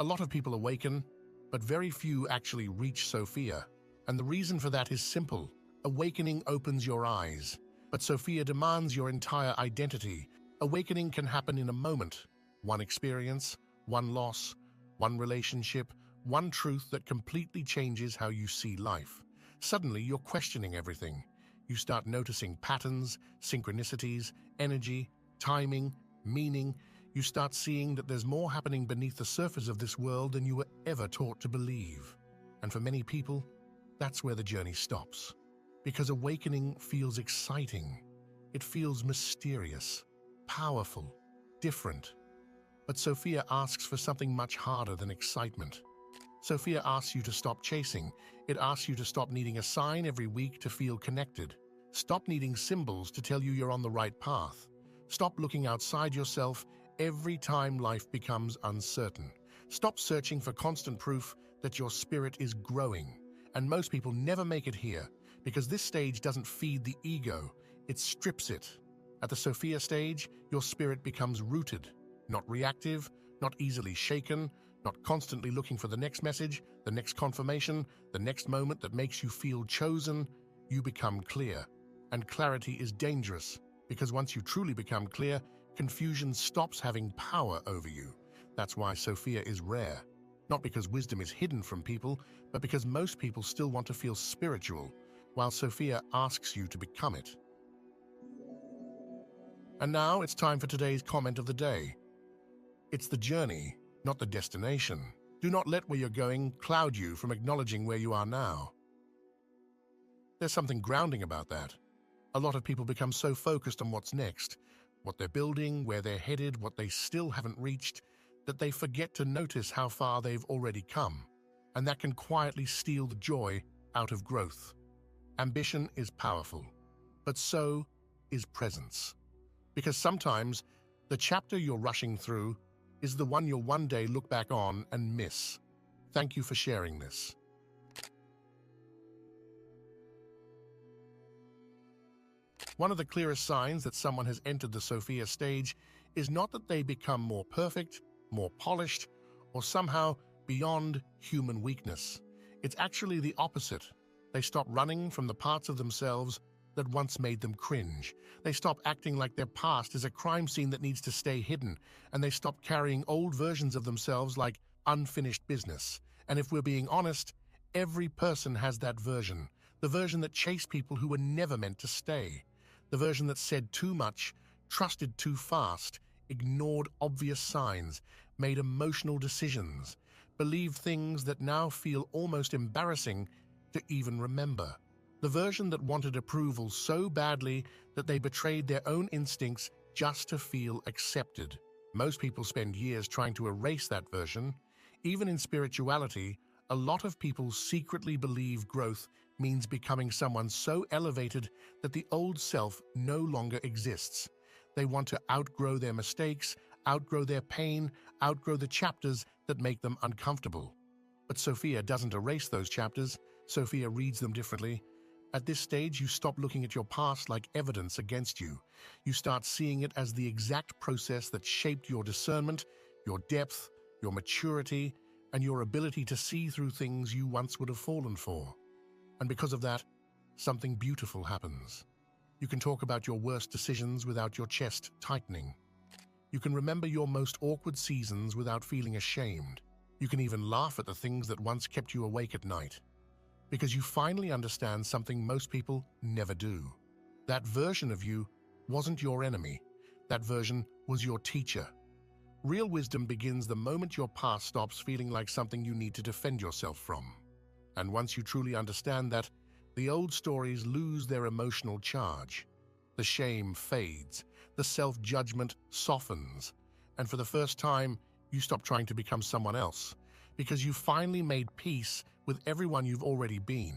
A lot of people awaken, but very few actually reach Sophia. And the reason for that is simple. Awakening opens your eyes, but Sophia demands your entire identity. Awakening can happen in a moment. One experience, one loss, one relationship, one truth that completely changes how you see life. Suddenly, you're questioning everything. You start noticing patterns, synchronicities, energy, timing, meaning. You start seeing that there's more happening beneath the surface of this world than you were ever taught to believe. And for many people, that's where the journey stops. Because awakening feels exciting. It feels mysterious, powerful, different. But Sophia asks for something much harder than excitement. Sophia asks you to stop chasing. It asks you to stop needing a sign every week to feel connected. Stop needing symbols to tell you you're on the right path. Stop looking outside yourself every time life becomes uncertain. Stop searching for constant proof that your spirit is growing. And most people never make it here because this stage doesn't feed the ego, it strips it. At the Sophia stage, your spirit becomes rooted, not reactive, not easily shaken, not constantly looking for the next message, the next confirmation, the next moment that makes you feel chosen. You become clear. And clarity is dangerous because once you truly become clear, confusion stops having power over you. That's why Sophia is rare. Not because wisdom is hidden from people, but because most people still want to feel spiritual, while Sophia asks you to become it. And now it's time for today's comment of the day. It's the journey, not the destination. Do not let where you're going cloud you from acknowledging where you are now. There's something grounding about that. A lot of people become so focused on what's next, what they're building, where they're headed, what they still haven't reached, that they forget to notice how far they've already come. And that can quietly steal the joy out of growth. Ambition is powerful, but so is presence. Because sometimes the chapter you're rushing through is the one you'll one day look back on and miss. Thank you for sharing this. One of the clearest signs that someone has entered the Sophia stage is not that they become more perfect, more polished, or somehow beyond human weakness. It's actually the opposite. They stop running from the parts of themselves that once made them cringe. They stop acting like their past is a crime scene that needs to stay hidden, and they stop carrying old versions of themselves like unfinished business. And if we're being honest, every person has that version, the version that chased people who were never meant to stay, the version that said too much, trusted too fast, ignored obvious signs, made emotional decisions, believed things that now feel almost embarrassing to even remember. The version that wanted approval so badly that they betrayed their own instincts just to feel accepted. Most people spend years trying to erase that version. Even in spirituality, a lot of people secretly believe growth means becoming someone so elevated that the old self no longer exists. They want to outgrow their mistakes, outgrow their pain, outgrow the chapters that make them uncomfortable. But Sophia doesn't erase those chapters. Sophia reads them differently. At this stage, you stop looking at your past like evidence against you. You start seeing it as the exact process that shaped your discernment, your depth, your maturity, and your ability to see through things you once would have fallen for. And because of that, something beautiful happens. You can talk about your worst decisions without your chest tightening. You can remember your most awkward seasons without feeling ashamed. You can even laugh at the things that once kept you awake at night. Because you finally understand something most people never do. That version of you wasn't your enemy. That version was your teacher. Real wisdom begins the moment your past stops feeling like something you need to defend yourself from. And once you truly understand that, the old stories lose their emotional charge. The shame fades, the self-judgment softens, and for the first time, you stop trying to become someone else, because you finally made peace with everyone you've already been.